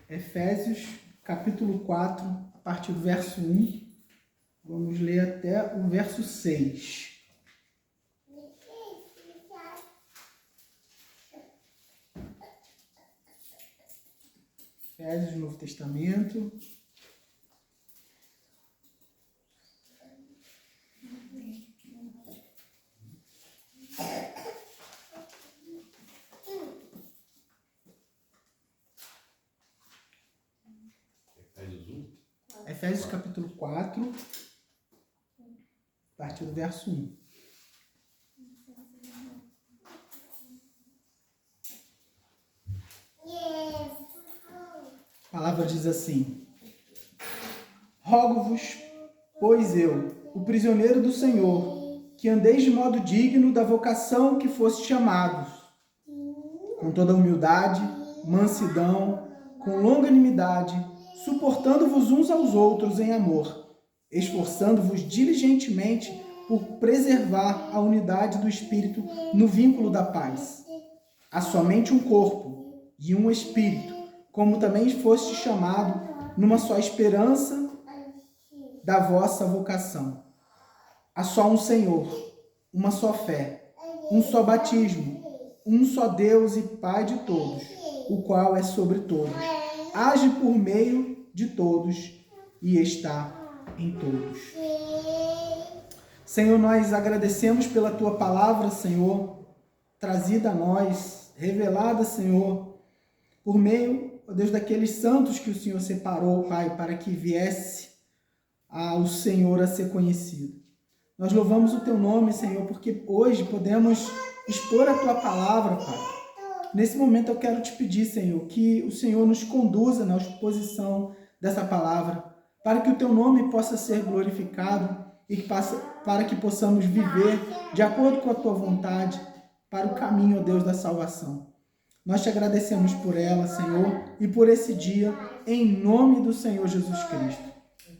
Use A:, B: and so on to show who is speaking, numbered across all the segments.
A: Efésios, capítulo 4, a partir do verso 1. Vamos ler até o verso 6. Efésios, Novo Testamento. Efésios capítulo 4, a partir do verso 1. A palavra diz assim: Rogo-vos, pois eu, o prisioneiro do Senhor, que andeis de modo digno da vocação que foste chamados, com toda humildade, mansidão, com longanimidade, suportando-vos uns aos outros em amor, esforçando-vos diligentemente por preservar a unidade do Espírito no vínculo da paz. Há somente um corpo e um Espírito, como também foste chamado numa só esperança da vossa vocação. Há só um Senhor, uma só fé, um só batismo, um só Deus e Pai de todos, o qual é sobre todos, age por meio de todos e está em todos. Senhor, nós agradecemos pela Tua palavra, Senhor, trazida a nós, revelada, Senhor, por meio, ó Deus, daqueles santos que o Senhor separou, Pai, para que viesse ao Senhor a ser conhecido. Nós louvamos o Teu nome, Senhor, porque hoje podemos expor a Tua palavra, Pai. Nesse momento eu quero te pedir, Senhor, que o Senhor nos conduza na exposição dessa palavra, para que o Teu nome possa ser glorificado e para que possamos viver de acordo com a Tua vontade, para o caminho, ó Deus, da salvação. Nós te agradecemos por ela, Senhor, e por esse dia, em nome do Senhor Jesus Cristo.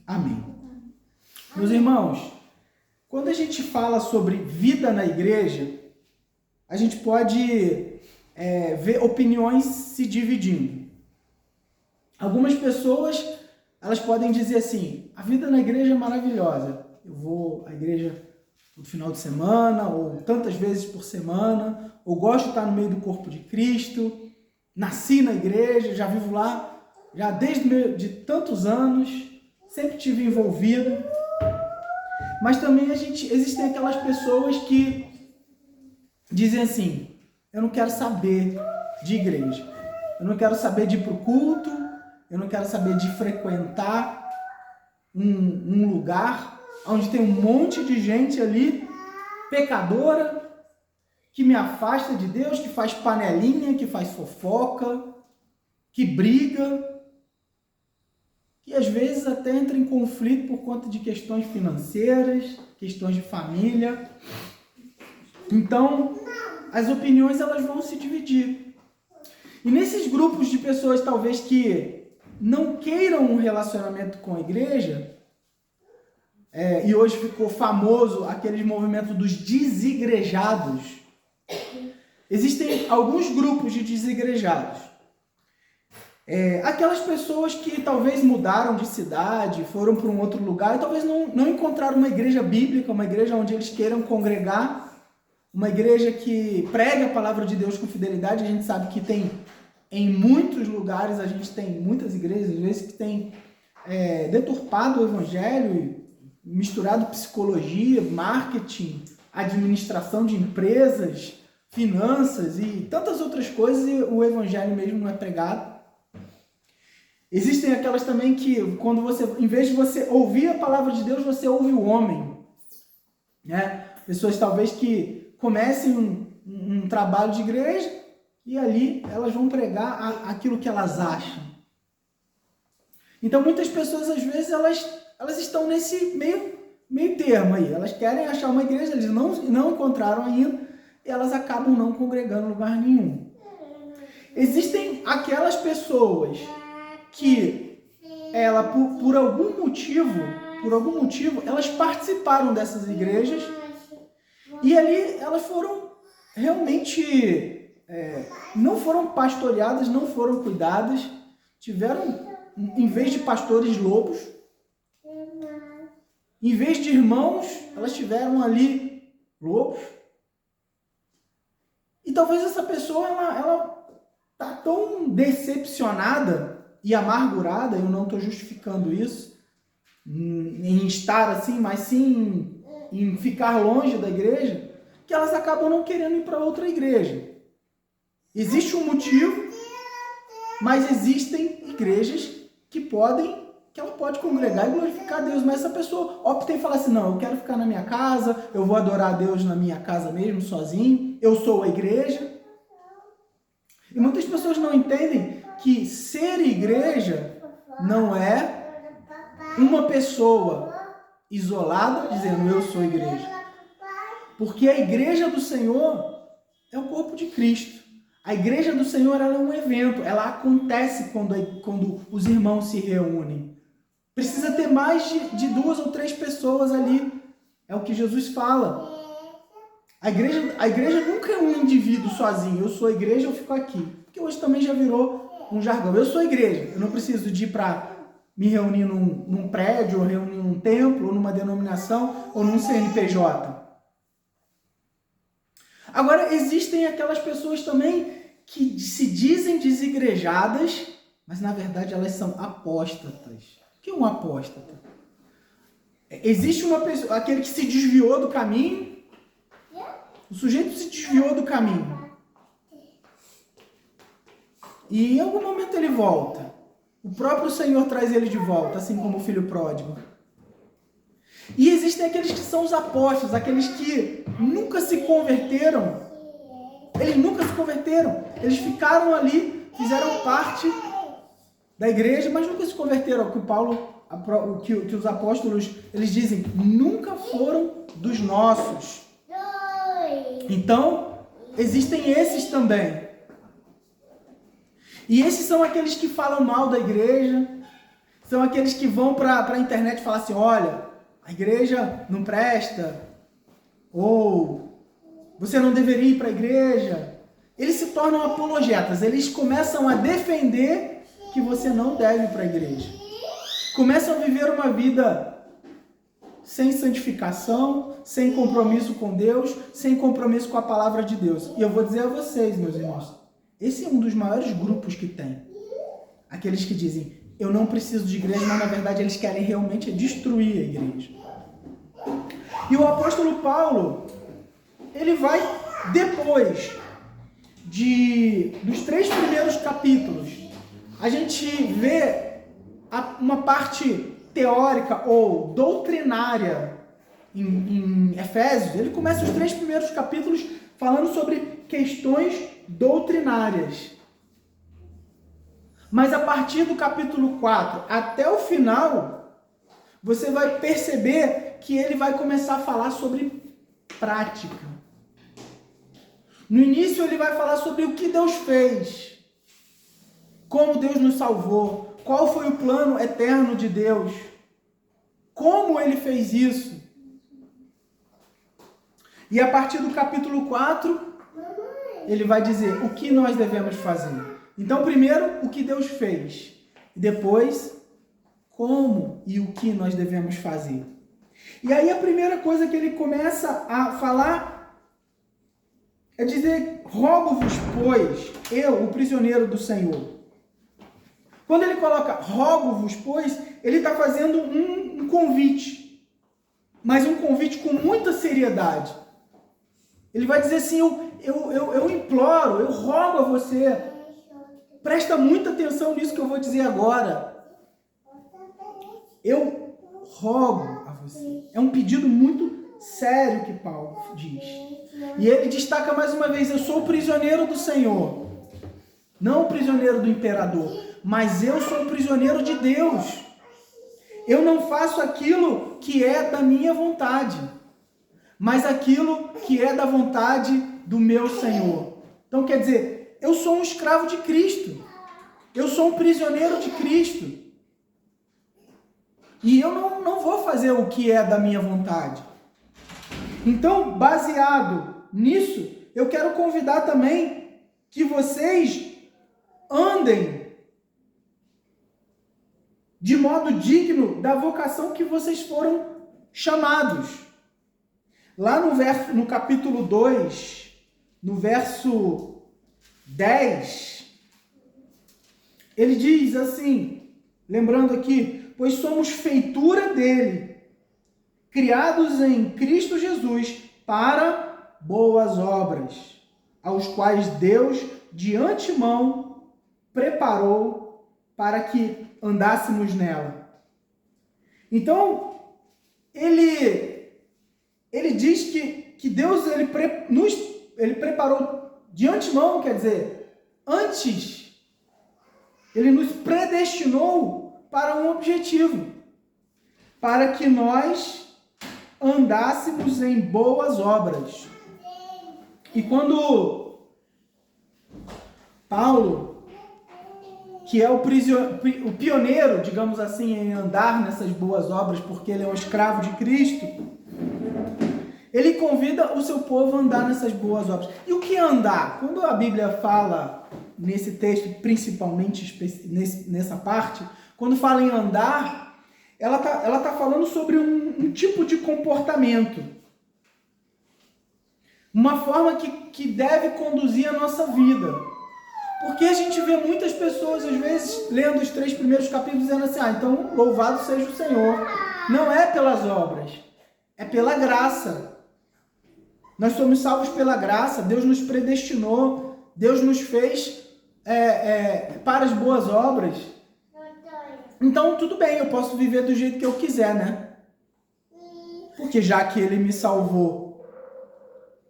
A: Amém. Meus irmãos, quando a gente fala sobre vida na igreja, a gente pode ver opiniões se dividindo. Algumas pessoas, elas podem dizer assim: a vida na igreja é maravilhosa. Eu vou à igreja no final de semana, ou tantas vezes por semana, ou gosto de estar no meio do corpo de Cristo, nasci na igreja, já vivo lá, já desde de tantos anos, sempre estive envolvido. Mas também existem aquelas pessoas que dizem assim: eu não quero saber de igreja, eu não quero saber de ir para o culto, eu não quero saber de frequentar um lugar onde tem um monte de gente ali, pecadora, que me afasta de Deus, que faz panelinha, que faz fofoca, que briga, que às vezes até entra em conflito por conta de questões financeiras, questões de família. Então, as opiniões elas vão se dividir. E nesses grupos de pessoas talvez que não queiram um relacionamento com a igreja, e hoje ficou famoso aqueles movimentos dos desigrejados, existem alguns grupos de desigrejados. Aquelas pessoas que talvez mudaram de cidade, foram para um outro lugar e talvez não encontraram uma igreja bíblica, uma igreja onde eles queiram congregar, uma igreja que prega a palavra de Deus com fidelidade. A gente sabe que tem em muitos lugares, a gente tem muitas igrejas, às vezes, que tem deturpado o evangelho, misturado psicologia, marketing, administração de empresas, finanças e tantas outras coisas, e o evangelho mesmo não é pregado. Existem aquelas também que, quando você, em vez de você ouvir a palavra de Deus, você ouve o homem, né? Pessoas talvez que comecem um trabalho de igreja e ali elas vão pregar aquilo que elas acham. Então muitas pessoas, às vezes, elas estão nesse meio termo aí. Elas querem achar uma igreja, eles não encontraram ainda, e elas acabam não congregando em lugar nenhum. Existem aquelas pessoas que por algum motivo, elas participaram dessas igrejas e ali elas foram realmente não foram pastoreadas, não foram cuidadas, tiveram, em vez de pastores lobos, em vez de irmãos, elas tiveram ali lobos. E talvez essa pessoa, ela tá tão decepcionada e amargurada, eu não estou justificando isso, em estar assim, mas sim em ficar longe da igreja, que elas acabam não querendo ir para outra igreja. Existe um motivo, mas existem igrejas que ela pode congregar e glorificar a Deus, mas essa pessoa opta em falar assim, não, eu quero ficar na minha casa, eu vou adorar a Deus na minha casa mesmo, sozinho, eu sou a igreja. E muitas pessoas não entendem que ser igreja não é uma pessoa isolada dizendo eu sou igreja. Porque a igreja do Senhor é o corpo de Cristo. A igreja do Senhor, ela é um evento, ela acontece quando os irmãos se reúnem. Precisa ter mais de 2 ou 3 pessoas ali. É o que Jesus fala. A igreja nunca é um indivíduo sozinho. Eu sou a igreja, eu fico aqui. Porque hoje também já virou um jargão. Eu sou a igreja. Eu não preciso de ir para me reunir num prédio, ou reunir num templo, ou numa denominação, ou num CNPJ. Agora, existem aquelas pessoas também que se dizem desigrejadas, mas na verdade elas são apóstatas. O que é um apóstata? Existe uma pessoa, aquele que se desviou do caminho, o sujeito se desviou do caminho. E em algum momento ele volta. O próprio Senhor traz ele de volta, assim como o filho pródigo. E existem aqueles que são os apóstolos, aqueles que nunca se converteram. Eles nunca se converteram. Eles ficaram ali, fizeram parte da igreja, mas nunca se converteram. O que os apóstolos, eles dizem, nunca foram dos nossos. Então, existem esses também. E esses são aqueles que falam mal da igreja, são aqueles que vão para a internet e falam assim, olha, a igreja não presta, ou você não deveria ir para a igreja. Eles se tornam apologetas, eles começam a defender que você não deve ir para a igreja. Começam a viver uma vida sem santificação, sem compromisso com Deus, sem compromisso com a palavra de Deus. E eu vou dizer a vocês, meus irmãos, esse é um dos maiores grupos que tem. Aqueles que dizem, eu não preciso de igreja, mas na verdade eles querem realmente destruir a igreja. E o apóstolo Paulo, ele vai, depois dos 3 primeiros capítulos, a gente vê uma parte teórica ou doutrinária em Efésios. Ele começa os 3 primeiros capítulos falando sobre questões doutrinárias. Mas a partir do capítulo 4 até o final, você vai perceber que ele vai começar a falar sobre prática. No início ele vai falar sobre o que Deus fez, como Deus nos salvou, qual foi o plano eterno de Deus, como ele fez isso. E a partir do capítulo 4, ele vai dizer o que nós devemos fazer. Então, primeiro, o que Deus fez. E depois, como e o que nós devemos fazer. E aí a primeira coisa que ele começa a falar é dizer, rogo-vos, pois, eu, o prisioneiro do Senhor. Quando ele coloca rogo-vos, pois, ele está fazendo um convite. Mas um convite com muita seriedade. Ele vai dizer assim, eu imploro, eu rogo a você. Presta muita atenção nisso que eu vou dizer agora. Eu rogo a você. É um pedido muito sério que Paulo diz. E ele destaca mais uma vez, eu sou o prisioneiro do Senhor. Não o prisioneiro do imperador, mas eu sou o prisioneiro de Deus. Eu não faço aquilo que é da minha vontade, mas aquilo que é da vontade do meu Senhor. Então quer dizer, eu sou um escravo de Cristo. Eu sou um prisioneiro de Cristo. E eu não vou fazer o que é da minha vontade. Então, baseado nisso, eu quero convidar também que vocês andem de modo digno da vocação que vocês foram chamados. Lá no capítulo 2, no verso 10, ele diz assim, lembrando aqui, pois somos feitura dele, criados em Cristo Jesus para boas obras, aos quais Deus de antemão preparou para que andássemos nela. Então, ele diz que Deus ele preparou de antemão, quer dizer, antes, ele nos predestinou para um objetivo, para que nós andássemos em boas obras. E quando Paulo, que é o pioneiro, digamos assim, em andar nessas boas obras, porque ele é um escravo de Cristo, ele convida o seu povo a andar nessas boas obras. E o que é andar? Quando a Bíblia fala, nesse texto, principalmente nessa parte, quando fala em andar, ela tá falando sobre um tipo de comportamento. Uma forma que deve conduzir a nossa vida. Porque a gente vê muitas pessoas, às vezes, lendo os 3 primeiros capítulos, dizendo assim, então, louvado seja o Senhor. Não é pelas obras, é pela graça. Nós somos salvos pela graça, Deus nos predestinou, Deus nos fez para as boas obras. Então, tudo bem, eu posso viver do jeito que eu quiser, né? Porque já que Ele me salvou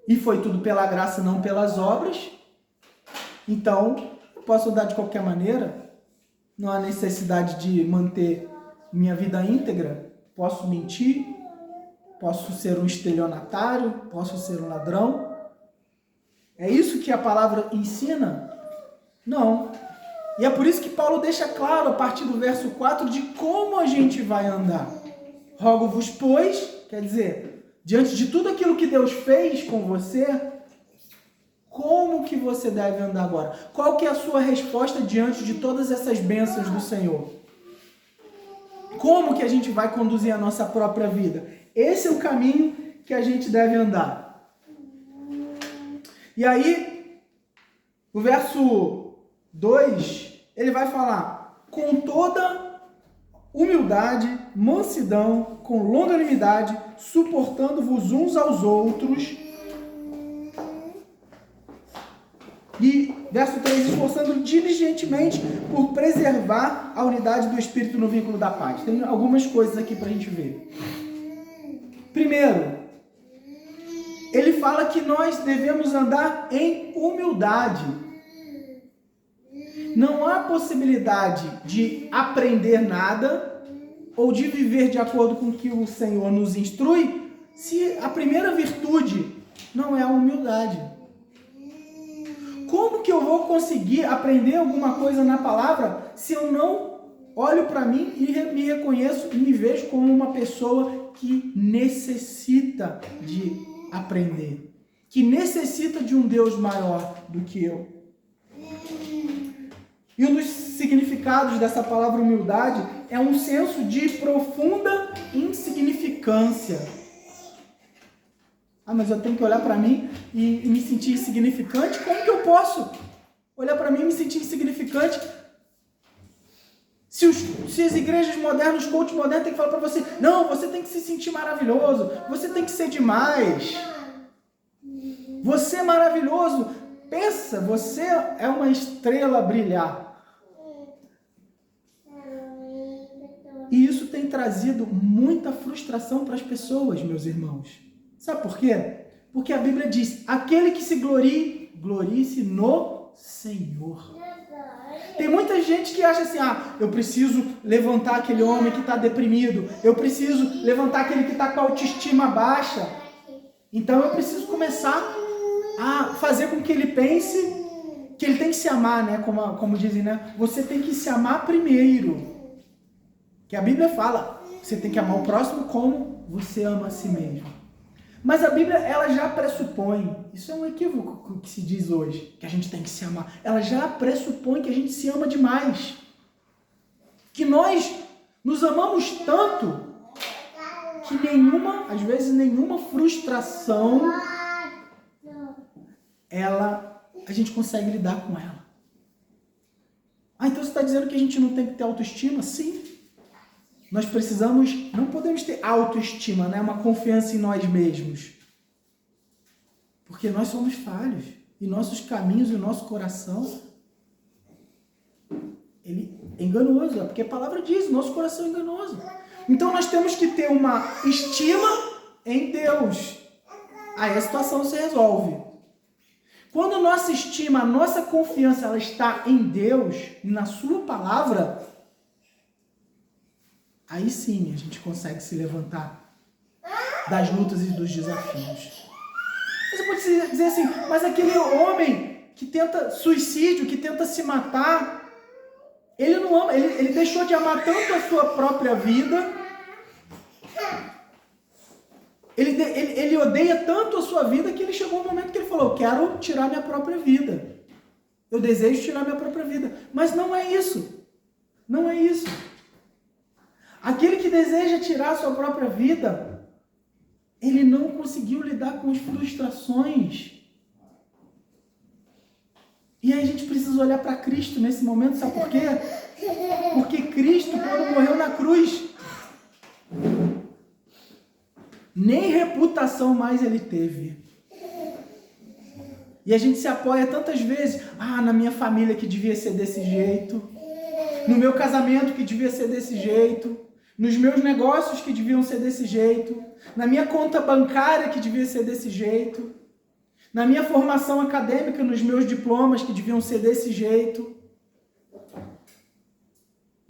A: e foi tudo pela graça, não pelas obras, então eu posso andar de qualquer maneira, não há necessidade de manter minha vida íntegra, posso mentir, posso ser um estelionatário, posso ser um ladrão. É isso que a palavra ensina? Não. E é por isso que Paulo deixa claro, a partir do verso 4, de como a gente vai andar. Rogo-vos, pois, quer dizer, diante de tudo aquilo que Deus fez com você, como que você deve andar agora? Qual que é a sua resposta diante de todas essas bênçãos do Senhor? Como que a gente vai conduzir a nossa própria vida? Esse é o caminho que a gente deve andar. E aí, o verso 2, ele vai falar, com toda humildade, mansidão, com longanimidade, suportando-vos uns aos outros. E verso 3, esforçando diligentemente por preservar a unidade do Espírito no vínculo da paz. Tem algumas coisas aqui para a gente ver. Primeiro, ele fala que nós devemos andar em humildade. Não há possibilidade de aprender nada ou de viver de acordo com o que o Senhor nos instrui se a primeira virtude não é a humildade. Como que eu vou conseguir aprender alguma coisa na palavra se eu não olho para mim e me reconheço e me vejo como uma pessoa que necessita de aprender, que necessita de um Deus maior do que eu? E um dos significados dessa palavra humildade é um senso de profunda insignificância. Ah, mas eu tenho que olhar para mim e me sentir insignificante? Como que eu posso olhar para mim e me sentir insignificante? Se as igrejas modernas, os coaches modernos têm que falar para você, não, você tem que se sentir maravilhoso, você tem que ser demais. Você é maravilhoso. Pensa, você é uma estrela a brilhar. E isso tem trazido muita frustração para as pessoas, meus irmãos. Sabe por quê? Porque a Bíblia diz, aquele que se glorie, glorie-se no Senhor. Tem muita gente que acha assim, eu preciso levantar aquele homem que está deprimido, eu preciso levantar aquele que está com a autoestima baixa. Então eu preciso começar a fazer com que ele pense que ele tem que se amar, né? Como dizem, né? Você tem que se amar primeiro. Que a Bíblia fala, você tem que amar o próximo como você ama a si mesmo. Mas a Bíblia, ela já pressupõe, isso é um equívoco que se diz hoje, que a gente tem que se amar. Ela já pressupõe que a gente se ama demais. Que nós nos amamos tanto que às vezes nenhuma frustração, a gente consegue lidar com ela. Então você está dizendo que a gente não tem que ter autoestima? Sim. Nós não podemos ter autoestima, né? Uma confiança em nós mesmos. Porque nós somos falhos. E nossos caminhos e o nosso coração, ele é enganoso. Porque a palavra diz, nosso coração é enganoso. Então nós temos que ter uma estima em Deus. Aí a situação se resolve. Quando a nossa estima, a nossa confiança, ela está em Deus, na sua palavra, aí sim a gente consegue se levantar das lutas e dos desafios. Você pode dizer assim, mas aquele homem que tenta suicídio, que tenta se matar, ele não ama, ele deixou de amar tanto a sua própria vida, ele odeia tanto a sua vida que ele chegou um momento que ele falou, eu quero tirar minha própria vida. Eu desejo tirar minha própria vida. Mas não é isso. Não é isso. Aquele que deseja tirar a sua própria vida, ele não conseguiu lidar com as frustrações. E aí a gente precisa olhar para Cristo nesse momento, sabe por quê? Porque Cristo, quando morreu na cruz, nem reputação mais ele teve. E a gente se apoia tantas vezes, na minha família que devia ser desse jeito, no meu casamento que devia ser desse jeito, nos meus negócios que deviam ser desse jeito, na minha conta bancária que devia ser desse jeito, na minha formação acadêmica, nos meus diplomas que deviam ser desse jeito.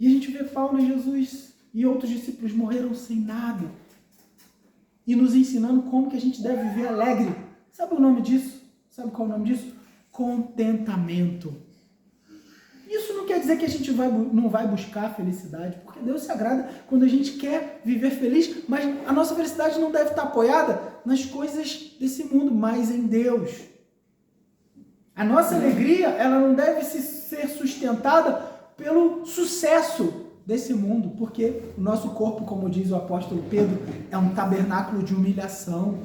A: E a gente vê Paulo e Jesus e outros discípulos morreram sem nada. E nos ensinando como que a gente deve viver alegre. Sabe o nome disso? Sabe qual é o nome disso? Contentamento. Isso não quer dizer que a gente não vai buscar felicidade, porque Deus se agrada quando a gente quer viver feliz, mas a nossa felicidade não deve estar apoiada nas coisas desse mundo, mas em Deus. A nossa alegria, ela não deve ser sustentada pelo sucesso desse mundo, porque o nosso corpo, como diz o apóstolo Pedro, é um tabernáculo de humilhação.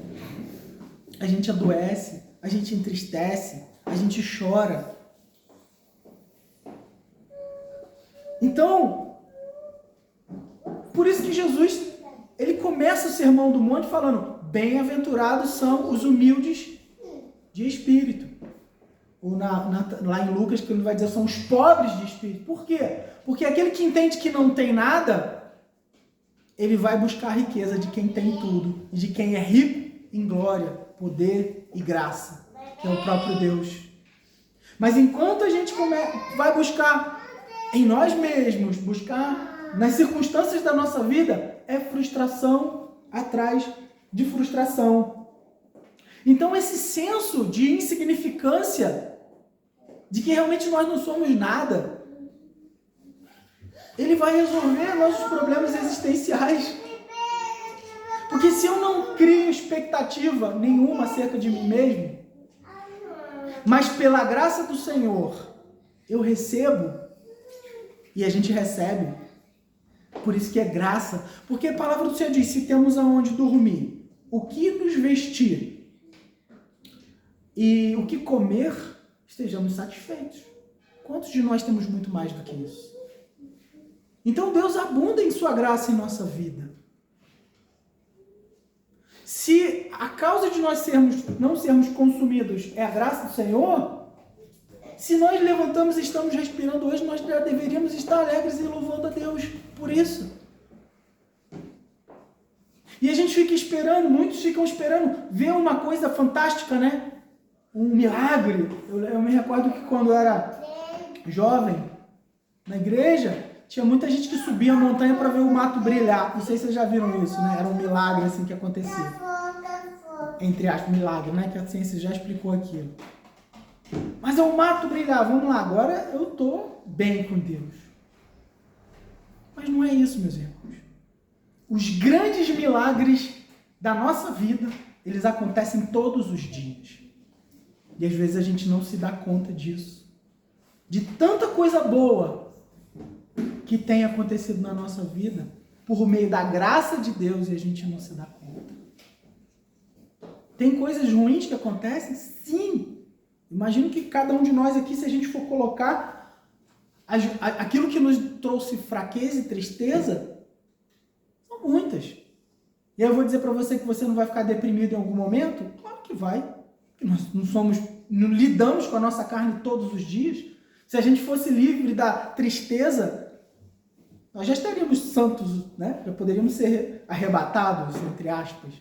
A: A gente adoece, a gente entristece, a gente chora. Então, por isso que Jesus, ele começa o Sermão do Monte falando, bem-aventurados são os humildes de espírito. Ou lá em Lucas, que ele vai dizer, são os pobres de espírito. Por quê? Porque aquele que entende que não tem nada, ele vai buscar a riqueza de quem tem tudo, de quem é rico em glória, poder e graça, que é o próprio Deus. Mas enquanto a gente vai buscar em nós mesmos, buscar nas circunstâncias da nossa vida, é frustração atrás de frustração. Então esse senso de insignificância, de que realmente nós não somos nada, ele vai resolver nossos problemas existenciais. Porque se eu não crio expectativa nenhuma acerca de mim mesmo, mas pela graça do Senhor eu recebo, e a gente recebe, por isso que é graça, porque a palavra do Senhor diz, se temos aonde dormir, o que nos vestir e o que comer, estejamos satisfeitos. Quantos de nós temos muito mais do que isso? Então Deus abunda em sua graça em nossa vida. Se a causa de nós não sermos consumidos é a graça do Senhor, se nós levantamos e estamos respirando hoje, nós já deveríamos estar alegres e louvando a Deus por isso. E a gente fica esperando, muitos ficam esperando ver uma coisa fantástica, né? Um milagre. Eu me recordo que quando eu era jovem, na igreja, tinha muita gente que subia a montanha para ver o mato brilhar. Não sei se vocês já viram isso, né? Era um milagre assim que acontecia. Entre aspas, milagre, né? Que a ciência já explicou aquilo. Mas é o mato brilhar. Vamos lá, agora eu estou bem com Deus. Mas não é isso, meus irmãos. Os grandes milagres da nossa vida eles acontecem todos os dias. E às vezes a gente não se dá conta disso. De tanta coisa boa que tem acontecido na nossa vida, por meio da graça de Deus, e a gente não se dá conta. Tem coisas ruins que acontecem? Sim. Imagino que cada um de nós aqui, se a gente for colocar aquilo que nos trouxe fraqueza e tristeza, são muitas. E aí eu vou dizer para você que você não vai ficar deprimido em algum momento? Claro que vai. Nós não lidamos com a nossa carne todos os dias. Se a gente fosse livre da tristeza, nós já estaríamos santos, né? Já poderíamos ser arrebatados, entre aspas.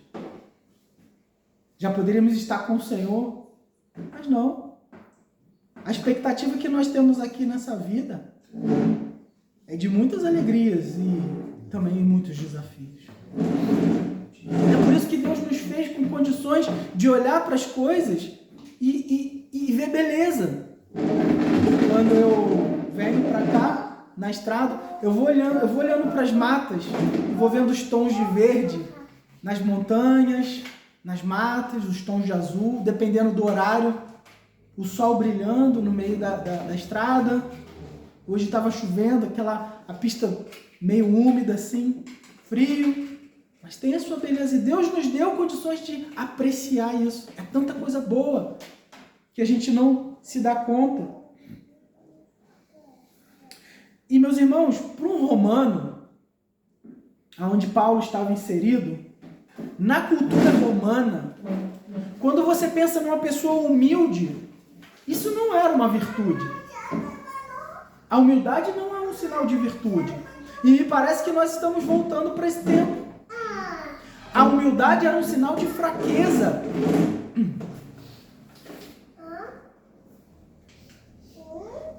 A: Já poderíamos estar com o Senhor. Mas não. A expectativa que nós temos aqui nessa vida é de muitas alegrias e também muitos desafios. É por isso que Deus nos fez com condições de olhar para as coisas e ver beleza. Quando eu venho para cá, na estrada, eu vou olhando para as matas e vou vendo os tons de verde nas montanhas, nas matas, os tons de azul, dependendo do horário, o sol brilhando no meio da estrada. Hoje estava chovendo, a pista meio úmida assim, frio, mas tem a sua beleza. E Deus nos deu condições de apreciar isso. É tanta coisa boa que a gente não se dá conta. E, meus irmãos, para um romano, onde Paulo estava inserido, na cultura romana, quando você pensa numa pessoa humilde, isso não era uma virtude. A humildade não é um sinal de virtude. E me parece que nós estamos voltando para esse tempo. A humildade era um sinal de fraqueza.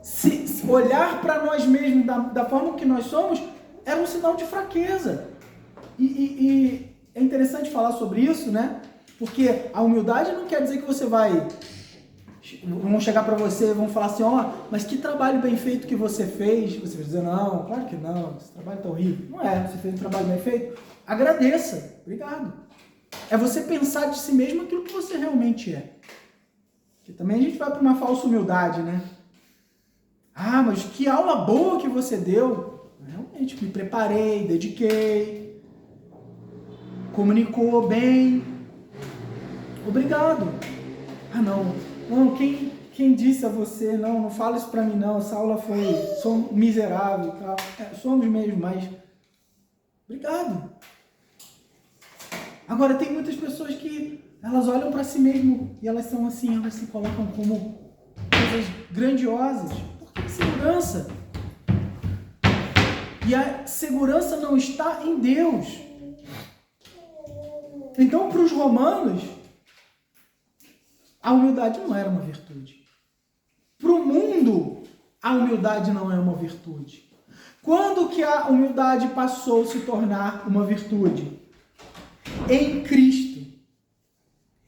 A: Se olhar para nós mesmos da forma que nós somos, era um sinal de fraqueza. E é interessante falar sobre isso, né? Porque a humildade não quer dizer que você vão chegar para você e vão falar assim, mas que trabalho bem feito que você fez. Você vai dizer, não, claro que não, esse trabalho está horrível. Não é, você fez um trabalho bem feito, agradeça, obrigado. É você pensar de si mesmo aquilo que você realmente é. Porque também a gente vai para uma falsa humildade, né? Ah, mas que aula boa que você deu. Realmente, me preparei, dediquei, comunicou bem. Obrigado. Ah, não, quem disse a você, não fala isso pra mim não, essa aula sou miserável e tal. Somos mesmo, mas obrigado. Agora, tem muitas pessoas que elas olham para si mesmo e elas são assim, elas se colocam como coisas grandiosas. Por que segurança? E a segurança não está em Deus. Então, para os romanos, a humildade não era uma virtude. Para o mundo, a humildade não é uma virtude. Quando que a humildade passou a se tornar uma virtude? Em Cristo.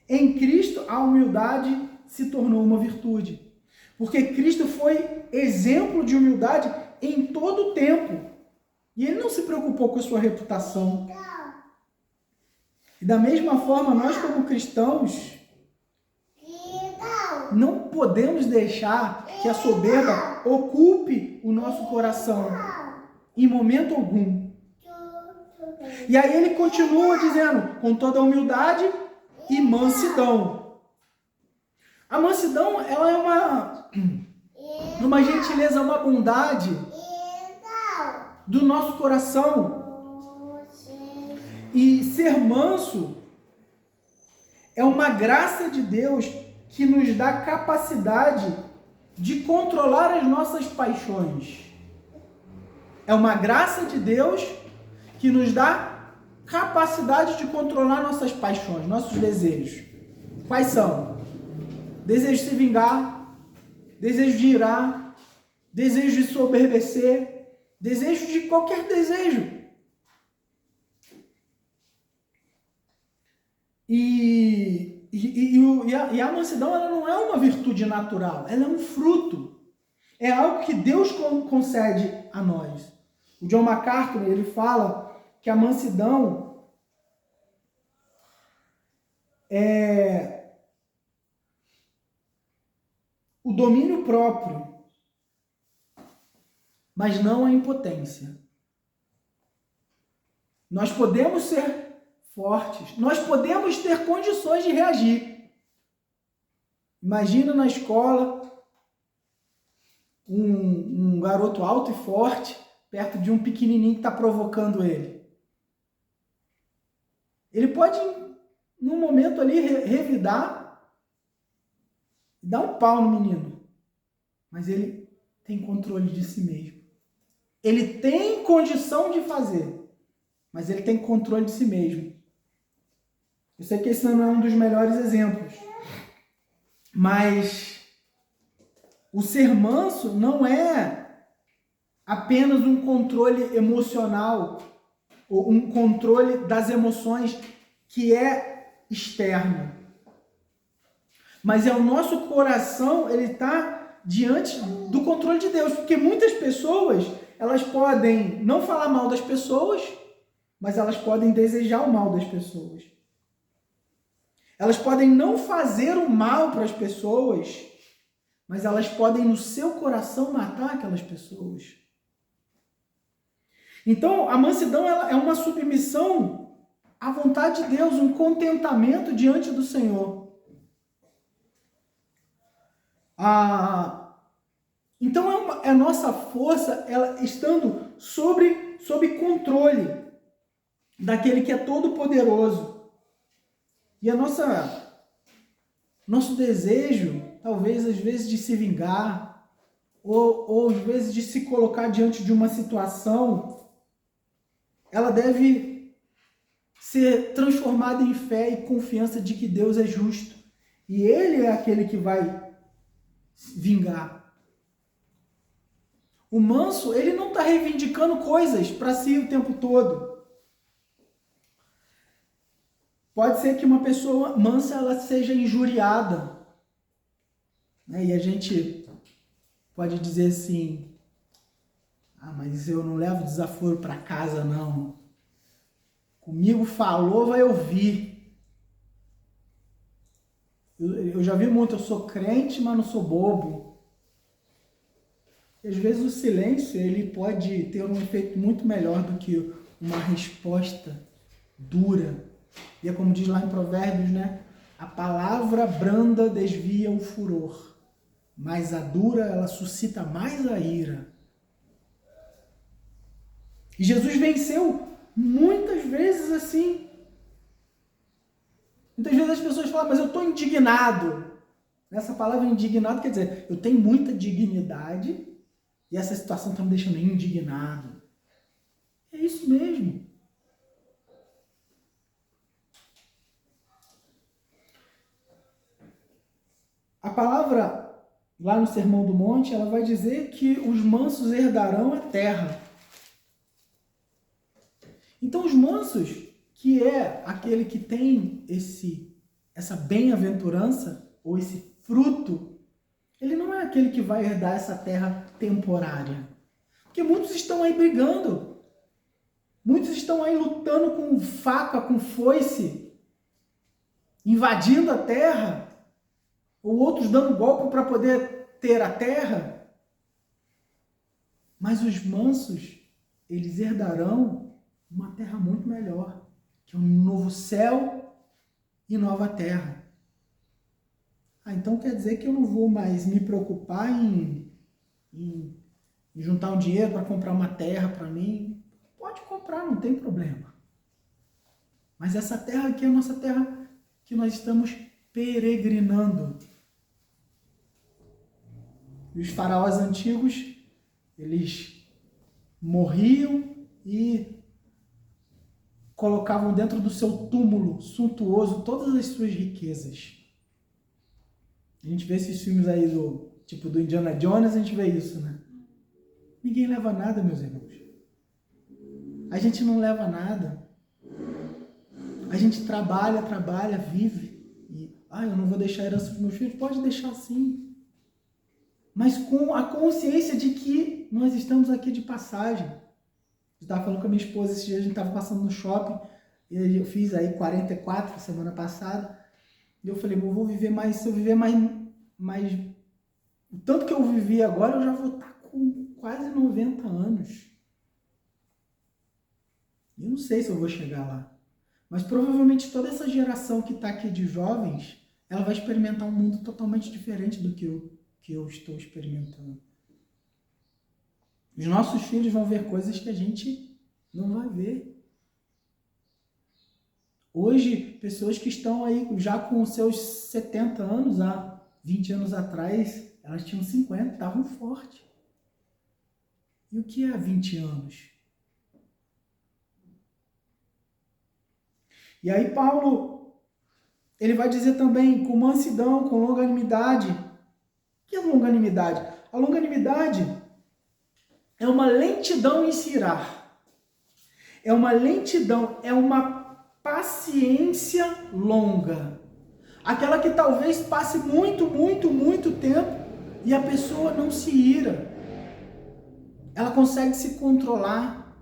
A: Em Cristo, a humildade se tornou uma virtude. Porque Cristo foi exemplo de humildade em todo o tempo. E ele não se preocupou com a sua reputação. E da mesma forma, nós como cristãos, não podemos deixar que a soberba ocupe o nosso coração em momento algum. E aí ele continua dizendo, com toda humildade e mansidão. A mansidão, ela é uma gentileza, uma bondade do nosso coração. E ser manso é uma graça de Deus que nos dá capacidade de controlar as nossas paixões. É uma graça de Deus que nos dá capacidade de controlar nossas paixões, nossos desejos. Quais são? Desejo de se vingar, desejo de irar, desejo de soberbecer, desejo de qualquer desejo. E a mansidão, ela não é uma virtude natural, ela é um fruto. É algo que Deus concede a nós. O John MacArthur, ele fala que a mansidão o domínio próprio, mas não a impotência. Nós podemos ser fortes, nós podemos ter condições de reagir. Imagina na escola um garoto alto e forte perto de um pequenininho que está provocando ele. Ele pode, num momento ali, revidar e dar um pau no menino, mas ele tem controle de si mesmo. Ele tem condição de fazer, mas ele tem controle de si mesmo. Eu sei que esse não é um dos melhores exemplos, mas o ser manso não é apenas um controle emocional ou um controle das emoções que é externo, mas é o nosso coração, ele está diante do controle de Deus, porque muitas pessoas, elas podem não falar mal das pessoas, mas elas podem desejar o mal das pessoas. Elas podem não fazer o mal para as pessoas, mas elas podem no seu coração matar aquelas pessoas. Então, a mansidão ela é uma submissão à vontade de Deus, um contentamento diante do Senhor. Então, é a nossa força ela estando sob controle daquele que é todo-poderoso. E nosso desejo, talvez às vezes de se vingar, ou às vezes de se colocar diante de uma situação, ela deve ser transformada em fé e confiança de que Deus é justo. E Ele é aquele que vai vingar. O manso, ele não está reivindicando coisas para si o tempo todo. Pode ser que uma pessoa mansa ela seja injuriada, né? E a gente pode dizer assim, mas eu não levo desaforo para casa não. Comigo falou, vai ouvir. Eu já vi muito, eu sou crente, mas não sou bobo. E às vezes o silêncio ele pode ter um efeito muito melhor do que uma resposta dura. E é como diz lá em Provérbios, né? A palavra branda desvia o furor, mas a dura ela suscita mais a ira. E Jesus venceu muitas vezes assim. Muitas vezes as pessoas falam, mas eu estou indignado. Essa palavra indignado quer dizer, eu tenho muita dignidade e essa situação está me deixando indignado. É isso mesmo. A palavra, lá no Sermão do Monte, ela vai dizer que os mansos herdarão a terra. Então, os mansos, que é aquele que tem essa bem-aventurança, ou esse fruto, ele não é aquele que vai herdar essa terra temporária. Porque muitos estão aí brigando. Muitos estão aí lutando com faca, com foice, invadindo a terra, ou outros dando golpe para poder ter a terra. Mas os mansos, eles herdarão uma terra muito melhor, que é um novo céu e nova terra. Então quer dizer que eu não vou mais me preocupar em juntar um dinheiro para comprar uma terra para mim? Pode comprar, não tem problema. Mas essa terra aqui é a nossa terra que nós estamos peregrinando. E os faraós antigos, eles morriam e colocavam dentro do seu túmulo suntuoso todas as suas riquezas. A gente vê esses filmes aí do Indiana Jones, a gente vê isso, né? Ninguém leva nada, meus irmãos. A gente não leva nada. A gente trabalha, vive. E, eu não vou deixar herança para os meus filhos. Pode deixar sim. Mas com a consciência de que nós estamos aqui de passagem. Eu estava falando com a minha esposa esse dia, a gente estava passando no shopping, e eu fiz aí 44 semana passada, E eu falei, eu vou viver mais, se eu viver mais o tanto que eu vivi agora, eu já vou estar com quase 90 anos. Eu não sei se eu vou chegar lá. Mas provavelmente toda essa geração que está aqui de jovens, ela vai experimentar um mundo totalmente diferente do que eu estou experimentando. Os nossos filhos vão ver coisas que a gente não vai ver. Hoje, pessoas que estão aí já com os seus 70 anos, há 20 anos atrás, elas tinham 50, estavam fortes. E o que é há 20 anos? E aí Paulo, ele vai dizer também, com mansidão, com longanimidade. O que é longanimidade? A longanimidade é uma lentidão em se irar. É uma lentidão, é uma paciência longa. Aquela que talvez passe muito tempo e a pessoa não se ira. Ela consegue se controlar.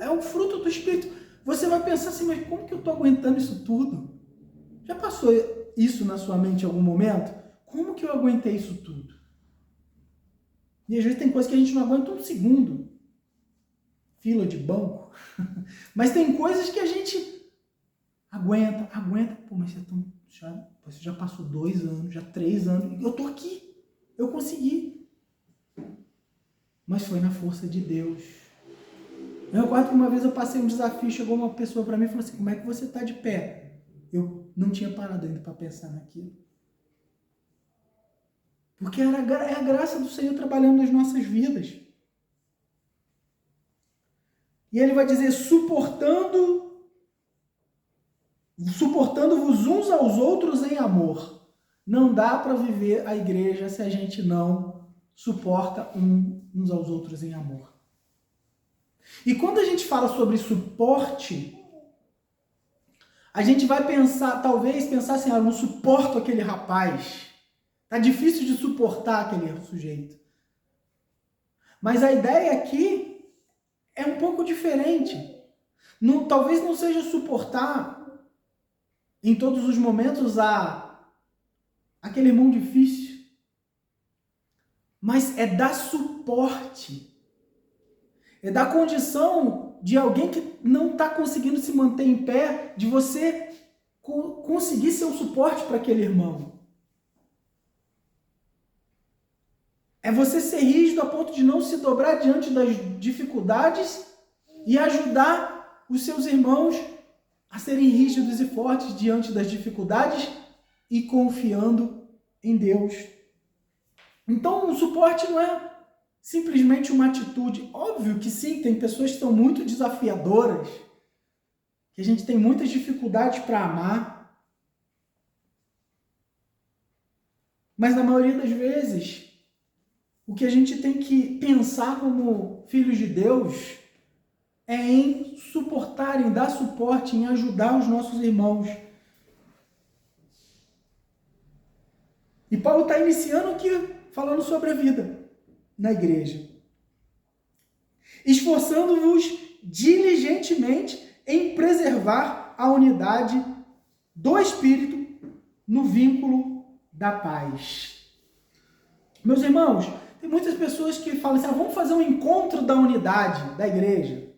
A: É o fruto do Espírito. Você vai pensar assim, mas como que eu estou aguentando isso tudo? Já passou isso na sua mente em algum momento? Como que eu aguentei isso tudo? E às vezes tem coisas que a gente não aguenta um segundo. Fila de banco. Mas tem coisas que a gente aguenta. Pô, mas você já passou 2 anos, já 3 anos. Eu tô aqui. Eu consegui. Mas foi na força de Deus. Eu recordo que uma vez eu passei um desafio, chegou uma pessoa para mim e falou assim, como é que você está de pé? Eu não tinha parado ainda para pensar naquilo. Porque é a graça do Senhor trabalhando nas nossas vidas. E ele vai dizer, suportando-vos uns aos outros em amor. Não dá para viver a igreja se a gente não suporta uns aos outros em amor. E quando a gente fala sobre suporte, a gente vai talvez pensar assim, eu não suporto aquele rapaz. Tá difícil de suportar aquele sujeito. Mas a ideia aqui é um pouco diferente. Talvez não seja suportar em todos os momentos aquele irmão difícil. Mas é dar suporte. É dar condição de alguém que não está conseguindo se manter em pé, de você conseguir ser um suporte para aquele irmão. É você ser rígido a ponto de não se dobrar diante das dificuldades e ajudar os seus irmãos a serem rígidos e fortes diante das dificuldades e confiando em Deus. Então, o suporte não é simplesmente uma atitude. Óbvio que sim, tem pessoas que são muito desafiadoras, que a gente tem muitas dificuldades para amar. Mas na maioria das vezes, o que a gente tem que pensar como filhos de Deus é em suportar, em dar suporte, em ajudar os nossos irmãos. E Paulo está iniciando aqui falando sobre a vida na igreja. Esforçando-vos diligentemente em preservar a unidade do Espírito no vínculo da paz. Meus irmãos, tem muitas pessoas que falam assim, vamos fazer um encontro da unidade da igreja.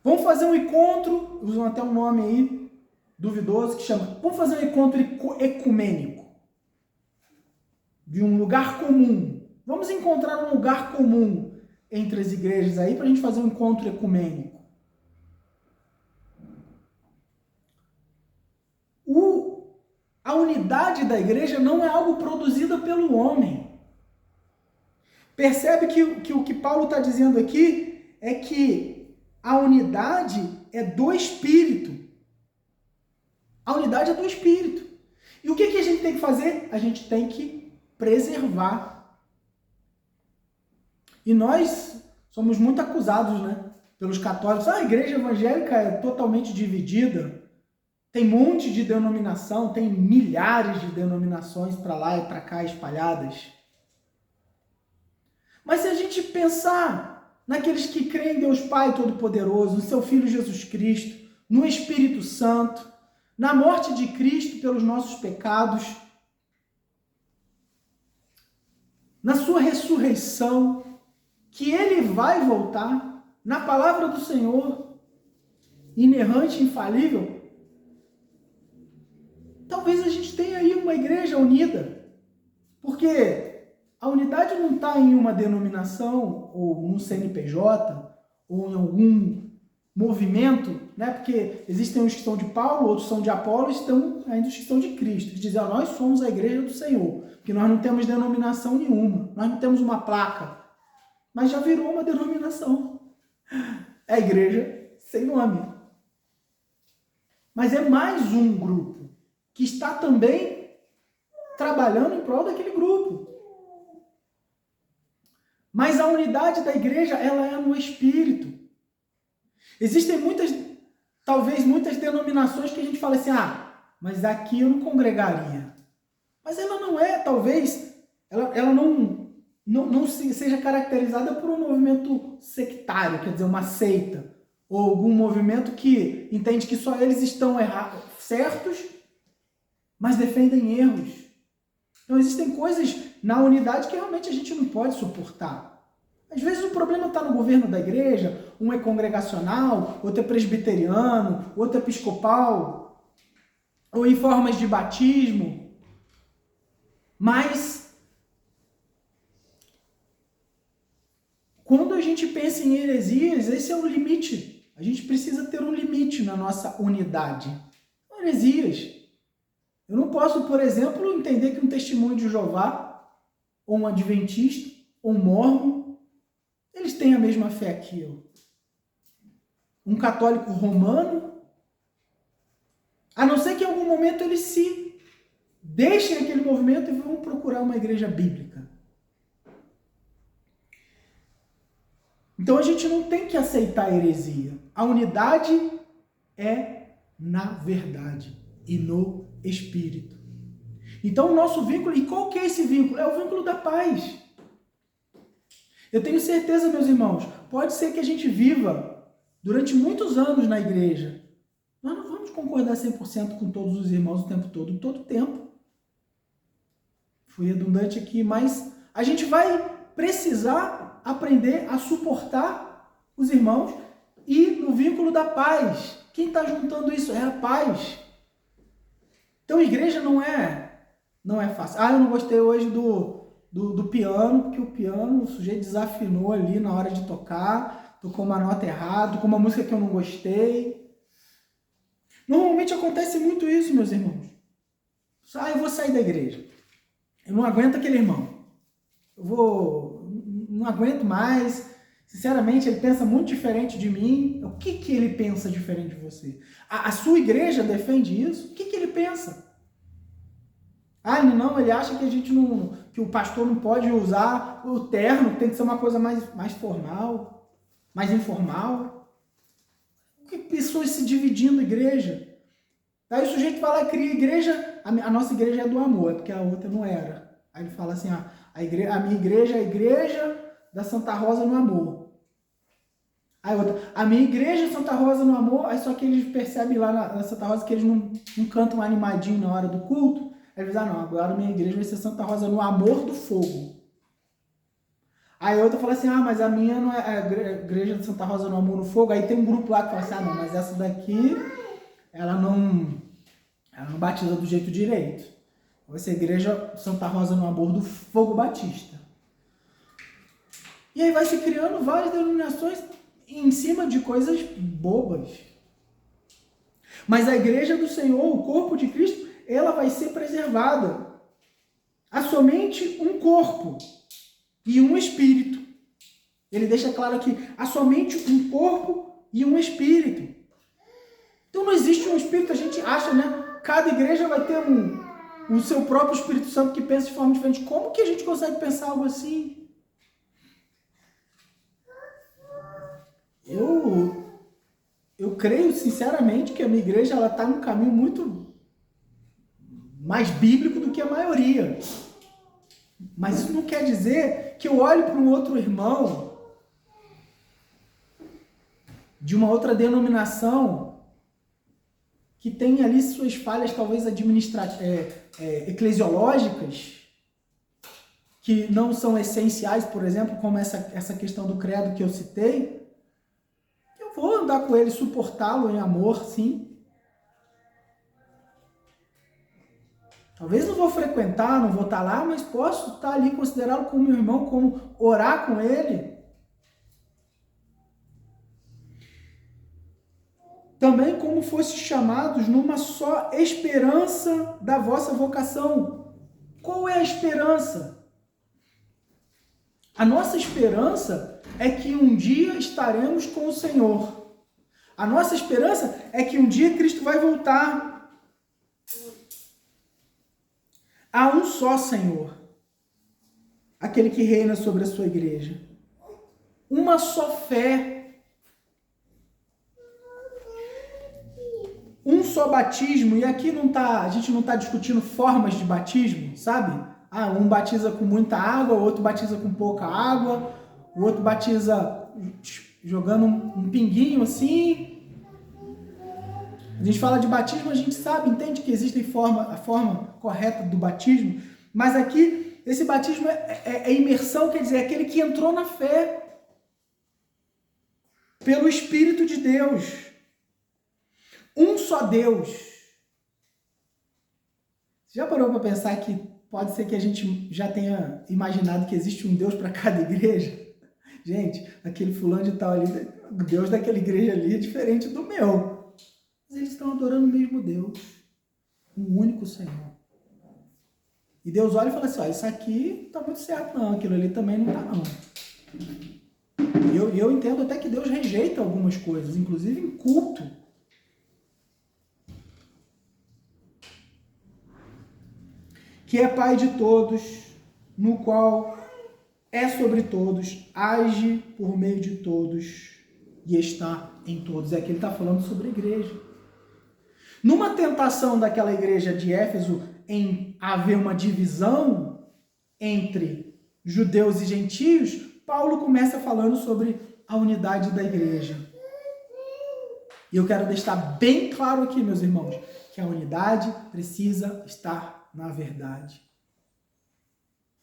A: Vamos fazer um encontro, usam até um nome aí duvidoso que chama, vamos fazer um encontro ecumênico. De um lugar comum. Vamos encontrar um lugar comum entre as igrejas aí para a gente fazer um encontro ecumênico. A unidade da igreja não é algo produzido pelo homem. Percebe que o que Paulo está dizendo aqui é que a unidade é do Espírito. A unidade é do Espírito. E o que a gente tem que fazer? A gente tem que preservar. E nós somos muito acusados, né, pelos católicos. A igreja evangélica é totalmente dividida. Tem um monte de denominação, tem milhares de denominações para lá e para cá espalhadas. Mas se a gente pensar naqueles que creem em Deus Pai Todo-Poderoso, no seu Filho Jesus Cristo, no Espírito Santo, na morte de Cristo pelos nossos pecados, na sua ressurreição, que ele vai voltar, na palavra do Senhor, inerrante, infalível. Talvez a gente tenha aí uma igreja unida, porque a unidade não está em uma denominação, ou num CNPJ, ou em algum movimento, né? Porque existem uns que são de Paulo, outros são de Apolo, estão ainda os que são de Cristo. Eles dizem, nós somos a igreja do Senhor, porque nós não temos denominação nenhuma, nós não temos uma placa, mas já virou uma denominação. É a igreja sem nome. Mas é mais um grupo que está também trabalhando em prol daquele grupo. Mas a unidade da igreja, ela é no Espírito. Existem talvez muitas denominações que a gente fala assim, mas aqui eu não congregaria. Mas ela não é, talvez, ela não seja caracterizada por um movimento sectário, quer dizer, uma seita, ou algum movimento que entende que só eles estão certos, mas defendem erros. Então existem coisas na unidade que realmente a gente não pode suportar. Às vezes o problema está no governo da igreja, um é congregacional, outro é presbiteriano, outro é episcopal, ou em formas de batismo. Mas quando a gente pensa em heresias, esse é o limite. A gente precisa ter um limite na nossa unidade. Heresias. Eu não posso, por exemplo, entender que um testemunho de Jeová, ou um adventista, ou um mórmon, eles têm a mesma fé que eu. Um católico romano, a não ser que em algum momento eles se deixem aquele movimento e vão procurar uma igreja bíblica. Então a gente não tem que aceitar a heresia. A unidade é na verdade e no Espírito. Então o nosso vínculo, e qual que é esse vínculo? É o vínculo da paz. Eu tenho certeza, meus irmãos, pode ser que a gente viva durante muitos anos na igreja. Nós não vamos concordar 100% com todos os irmãos o tempo todo, todo tempo. Fui redundante aqui, mas a gente vai precisar aprender a suportar os irmãos e no vínculo da paz. Quem está juntando isso é a paz. Então, igreja não é fácil. Eu não gostei hoje do piano, porque o piano, o sujeito desafinou ali na hora de tocar, tocou uma nota errada, tocou uma música que eu não gostei. Normalmente acontece muito isso, meus irmãos. Eu vou sair da igreja. Eu não aguento aquele irmão. Não aguento mais. Sinceramente, ele pensa muito diferente de mim. O que ele pensa diferente de você? A sua igreja defende isso? O que ele pensa? Ele acha que a gente que o pastor não pode usar o terno, tem que ser uma coisa mais formal, mais informal. Que pessoas se dividindo a igreja? Aí o sujeito vai lá e cria a igreja, a nossa igreja é do amor, porque a outra não era. Aí ele fala assim, a minha igreja é a igreja da Santa Rosa no Amor. Aí outra, a minha igreja é Santa Rosa no Amor, aí só que eles percebem lá na Santa Rosa que eles não cantam animadinho na hora do culto. Aí eles dizem, agora a minha igreja vai ser Santa Rosa no Amor do Fogo. Aí outra fala assim, mas a minha não é a igreja de Santa Rosa no Amor no Fogo. Aí tem um grupo lá que fala assim, não, mas essa daqui, ela não batiza do jeito direito. Vai ser a igreja Santa Rosa no Amor do Fogo Batista. E aí vai se criando várias denominações em cima de coisas bobas. Mas a igreja do Senhor, o corpo de Cristo, ela vai ser preservada. Há somente um corpo e um espírito. Ele deixa claro aqui, há somente um corpo e um espírito. Então não existe um espírito, a gente acha, né? Cada igreja vai ter o seu próprio Espírito Santo que pensa de forma diferente. Como que a gente consegue pensar algo assim? Eu creio sinceramente que a minha igreja está num caminho muito mais bíblico do que a maioria. Mas isso não quer dizer que eu olhe para um outro irmão de uma outra denominação que tem ali suas falhas talvez eclesiológicas, que não são essenciais, por exemplo, como essa questão do credo que eu citei, eu vou andar com ele, suportá-lo em amor, sim. Talvez não vou frequentar, não vou estar lá, mas posso estar ali, considerá-lo como meu irmão, como orar com ele. Também como fosse chamados numa só esperança da vossa vocação. Qual é a esperança? A nossa esperança é que um dia estaremos com o Senhor. A nossa esperança é que um dia Cristo vai voltar. Há um só Senhor, aquele que reina sobre a sua igreja. Uma só fé. Um só batismo. E aqui a gente não está discutindo formas de batismo, sabe? Um batiza com muita água, o outro batiza com pouca água, o outro batiza jogando um pinguinho assim. A gente fala de batismo, a gente sabe, entende que existe a forma correta do batismo, mas aqui esse batismo é imersão, quer dizer, é aquele que entrou na fé pelo Espírito de Deus. Um só Deus. Já parou para pensar que pode ser que a gente já tenha imaginado que existe um Deus para cada igreja? Gente, aquele fulano de tal ali, o Deus daquela igreja ali é diferente do meu. Mas eles estão adorando o mesmo Deus, um único Senhor. E Deus olha e fala assim, isso aqui está muito certo não, aquilo ali também não está não. E eu entendo até que Deus rejeita algumas coisas, inclusive em culto. Que é Pai de todos, no qual é sobre todos, age por meio de todos e está em todos. É que ele está falando sobre a igreja. Numa tentação daquela igreja de Éfeso em haver uma divisão entre judeus e gentios, Paulo começa falando sobre a unidade da igreja. E eu quero deixar bem claro aqui, meus irmãos, que a unidade precisa estar na verdade.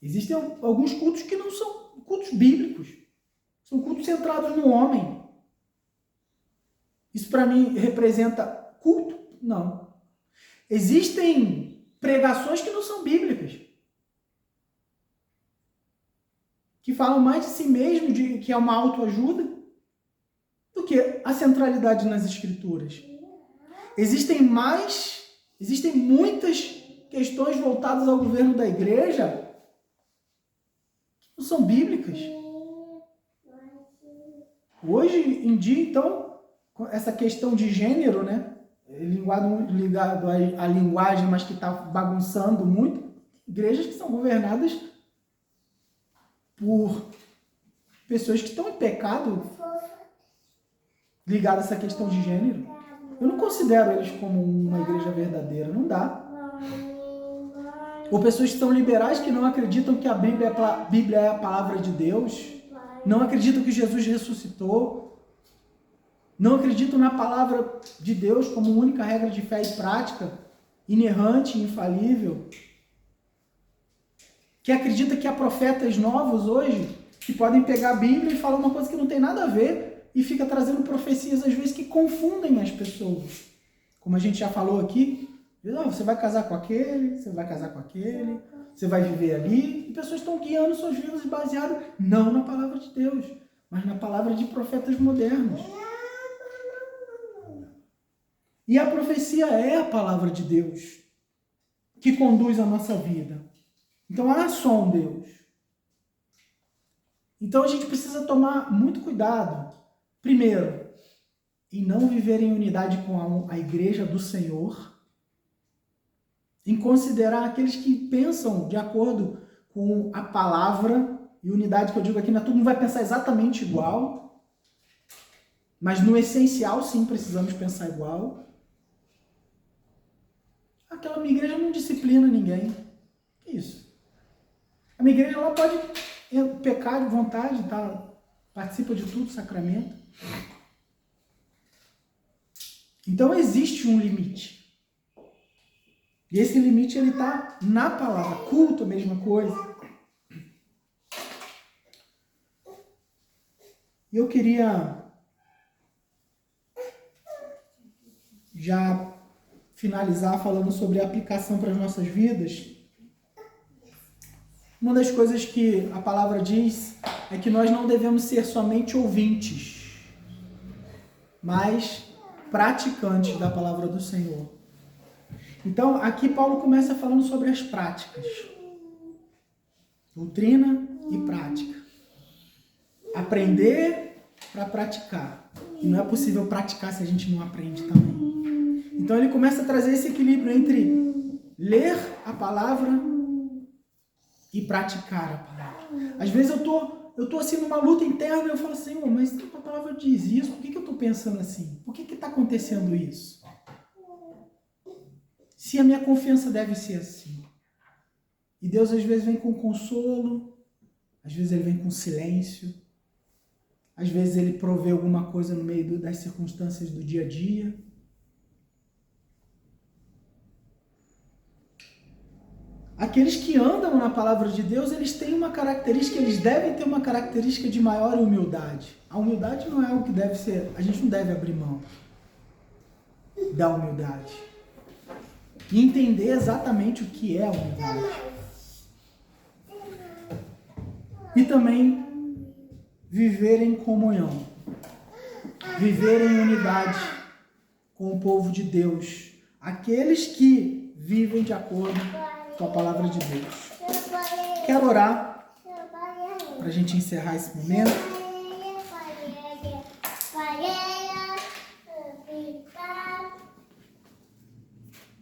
A: Existem alguns cultos que não são cultos bíblicos, são cultos centrados no homem. Isso para mim representa culto? Não. Existem pregações que não são bíblicas, que falam mais de si mesmo, que é uma autoajuda, do que a centralidade nas Escrituras. Existem muitas questões voltadas ao governo da igreja que não são bíblicas. Hoje em dia, então, essa questão de gênero, né? Ligado à linguagem, mas que está bagunçando muito, igrejas que são governadas por pessoas que estão em pecado ligado a essa questão de gênero. Eu não considero eles como uma igreja verdadeira, não dá. Ou pessoas que são liberais, que não acreditam que a Bíblia é a palavra de Deus, não acreditam que Jesus ressuscitou, não acreditam na palavra de Deus como única regra de fé e prática, inerrante e infalível, que acredita que há profetas novos hoje que podem pegar a Bíblia e falar uma coisa que não tem nada a ver e fica trazendo profecias às vezes que confundem as pessoas. Como a gente já falou aqui, você vai casar com aquele, você vai casar com aquele, você vai viver ali, e pessoas estão guiando suas vidas baseado não na palavra de Deus, mas na palavra de profetas modernos. E a profecia é a palavra de Deus que conduz a nossa vida. Então há só um Deus. Então a gente precisa tomar muito cuidado, primeiro, em não viver em unidade com a igreja do Senhor, em considerar aqueles que pensam de acordo com a palavra, e unidade que eu digo aqui, não é todo mundo vai pensar exatamente igual, mas no essencial sim precisamos pensar igual. Aquela minha igreja não disciplina ninguém. Que isso? A minha igreja ela pode pecar de vontade, tá? Participa de tudo, sacramento. Então existe um limite. E esse limite ele está na palavra. Culto, a mesma coisa. E eu queria já finalizar falando sobre a aplicação para as nossas vidas. Uma das coisas que a palavra diz é que nós não devemos ser somente ouvintes, mas praticantes da palavra do Senhor. Então, aqui Paulo começa falando sobre as práticas. Doutrina e prática. Aprender para praticar. E não é possível praticar se a gente não aprende também. Então, ele começa a trazer esse equilíbrio entre ler a palavra e praticar a palavra. Às vezes eu tô assim numa luta interna e eu falo assim, mas a palavra diz isso, por que eu estou pensando assim? Por que está acontecendo isso? Se a minha confiança deve ser assim. E Deus às vezes vem com consolo, às vezes ele vem com silêncio, às vezes ele provê alguma coisa no meio das circunstâncias do dia a dia. Aqueles que andam na palavra de Deus, eles têm uma característica, eles devem ter uma característica de maior humildade. A humildade não é algo que deve ser, a gente não deve abrir mão da humildade. E entender exatamente o que é a humildade. E também viver em comunhão. Viver em unidade com o povo de Deus. Aqueles que vivem de acordo com a palavra de Deus. Quero orar para a gente encerrar esse momento.